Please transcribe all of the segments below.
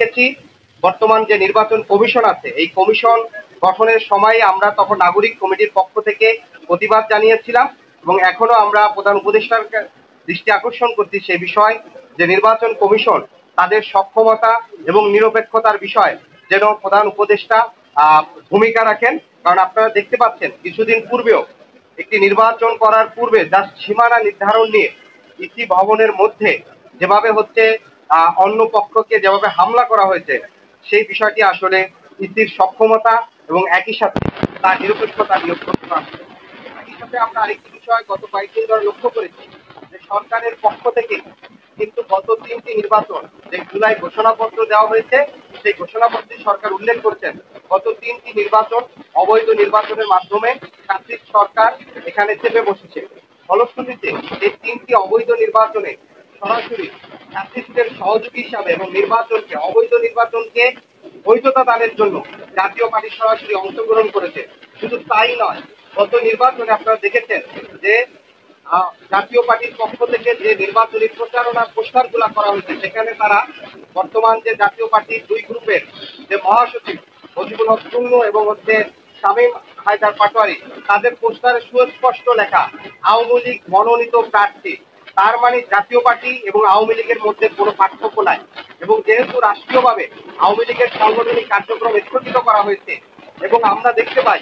দেখেছি বর্তমান যে নির্বাচন কমিশন আছে এই কমিশন গঠনের সময় আমরা তখন নাগরিক কমিটির পক্ষ থেকে প্রতিবাদ জানিয়েছিলাম এবং এখনো আমরা প্রধান উপদেষ্টার দৃষ্টি আকর্ষণ করছি সেই বিষয় যে নির্বাচন কমিশন তাদের সক্ষমতা এবং নিরপেক্ষতার বিষয় যেন প্রধান উপদেষ্টা ভূমিকা রাখেন। কারণ আপনারা দেখতে পাচ্ছেন কিছুদিন পূর্বেও একটি নির্বাচন করার পূর্বে যার সীমানা নির্ধারণ নিয়ে ইসি ভবনের মধ্যে যেভাবে হচ্ছে অন্য পক্ষকে যেভাবে হামলা করা হয়েছে সেই বিষয়টি আসলে ইসির সক্ষমতা এবং একই সাথে তার নিরপেক্ষতা নিয়োগ করতে পারছে। একই সাথে আমরা আরেকটি বিষয় গত কয়েকদিন ধরে লক্ষ্য করেছি যে সরকারের পক্ষ থেকে কিন্তু গত 3টি নির্বাচন যে জুলাই ঘোষণাপত্র দেওয়া হয়েছে সেই ঘোষণাপত্রে সরকার উল্লেখ করেছেন গত 3টি নির্বাচন অবৈধ নির্বাচনের মাধ্যমে ছাত্রীর সরকার এখানে চেপে বসেছে। ফলশ্রুতিতে এই 3টি অবৈধ নির্বাচনে সরাসরি ছাত্রীদের সহযোগী হিসাবে এবং নির্বাচনকে অবৈধ নির্বাচনকে বৈধতা দানের জন্য জাতীয় পার্টি সরাসরি অংশগ্রহণ করেছে। শুধু তাই নয়, গত নির্বাচনে আপনারা দেখেছেন যে জাতীয় পার্টির পক্ষ থেকে যে নির্বাচনী প্রচারণার পোস্টারগুলো করা হয়েছে সেখানে তারা বর্তমান যে জাতীয় পার্টির দুই গ্রুপের যে মহাসচিব মজিবুল হক চুন্নু এবং হচ্ছে শামীম হায়দার পাটোয়ারি তাদের পোস্টারে সুস্পষ্ট লেখা আওয়ামী লীগ মনোনীত প্রার্থী। তার মানে জাতীয় পার্টি এবং আওয়ামী লীগের মধ্যে কোনো পার্থক্য নাই এবং যেহেতু রাষ্ট্রীয়ভাবে আওয়ামী লীগের সাংগঠনিক কার্যক্রম স্থগিত করা হয়েছে এবং আমরা দেখতে পাই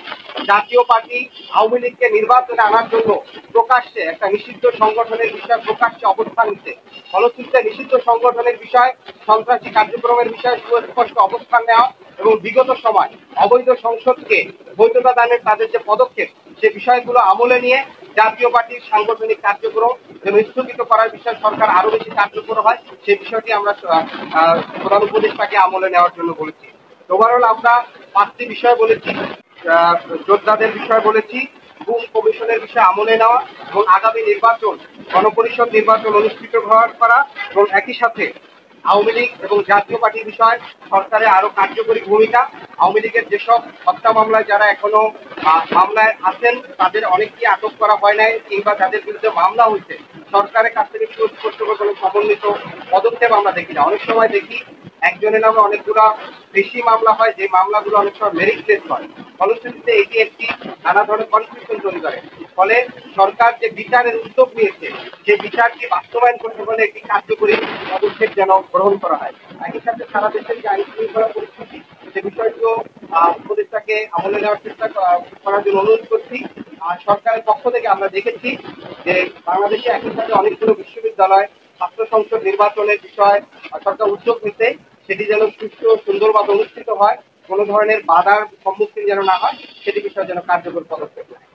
জাতীয় পার্টি আওয়ামী লীগকে নির্বাচনে আনার জন্য প্রকাশ্যে একটা নিষিদ্ধ সংগঠনের বিষয়ে প্রকাশ্যে অবস্থান নিচ্ছে। ফলশ্রুতিতে নিষিদ্ধ সংগঠনের বিষয় সন্ত্রাসী কার্যক্রমের বিষয়ে সুস্পষ্ট অবস্থান নেওয়া এবং বিগত সময় অবৈধ সংসদকে বৈধতা দানের তাদের যে পদক্ষেপ সে বিষয়গুলো আমলে নিয়ে জাতীয় পার্টির সাংগঠনিক কার্যক্রম যেন স্থগিত করার বিষয়ে সরকার আরো বেশি কার্যকর হয় সেই বিষয়টি আমরা প্রধান উপদেষ্টাকে আমলে নেওয়ার জন্য বলেছি। ওভারঅল আমরা 5টি বিষয় বলেছি, যোদ্ধাদের বিষয় বলেছি, গুম কমিশনের বিষয়ে আমলে নেওয়া এবং আগামী নির্বাচন গণপরিষদ নির্বাচন অনুষ্ঠিত করা এবং একই সাথে আওয়ামী লীগ এবং জাতীয় পার্টির বিষয় সরকারের আরো কার্যকরী ভূমিকা। আওয়ামী লীগের যেসব হত্যা মামলায় যারা এখনো মামলায় আছেন তাদের অনেককে আটক করা হয় নাই কিংবা যাদের বিরুদ্ধে মামলা হয়েছে সরকারের কাছ থেকে সুস্পষ্ট কোনো সমন্বিত পদক্ষেপ আমরা দেখি না। অনেক সময় দেখি একজনের নামে অনেকগুলো বেশি মামলা হয় যে মামলাগুলো অনেক সময় মেরিটলেস হয়। ফলশ্রুতিতে এটি একটি নানা ধরনের কনফিউশন তৈরি করে। ফলে সরকার যে বিচারের উদ্যোগ নিয়েছে সেই বিচারটি বাস্তবায়ন করতে হলে একটি কার্যকরী পদক্ষেপ যেন গ্রহণ করা হয়। একই সাথে সারা দেশের যে আইন শৃঙ্খলা পরিস্থিতি সে বিষয়টিও উপদেষ্টাকে আমলে নেওয়ার চেষ্টা করার জন্য অনুরোধ করছি। আর সরকারের পক্ষ থেকে আমরা দেখেছি যে বাংলাদেশে একই সাথে অনেকগুলো বিশ্ববিদ্যালয় ছাত্র সংসদ নির্বাচনের বিষয় সরকার উদ্যোগ নিতে সেটি যেন সুষ্ঠু সুন্দরভাবে অনুষ্ঠিত হয়, কোনো ধরনের বাধার সম্মুখীন যেন না হয় সেটি বিষয়ে যেন কার্যকর পদক্ষেপ নেয়।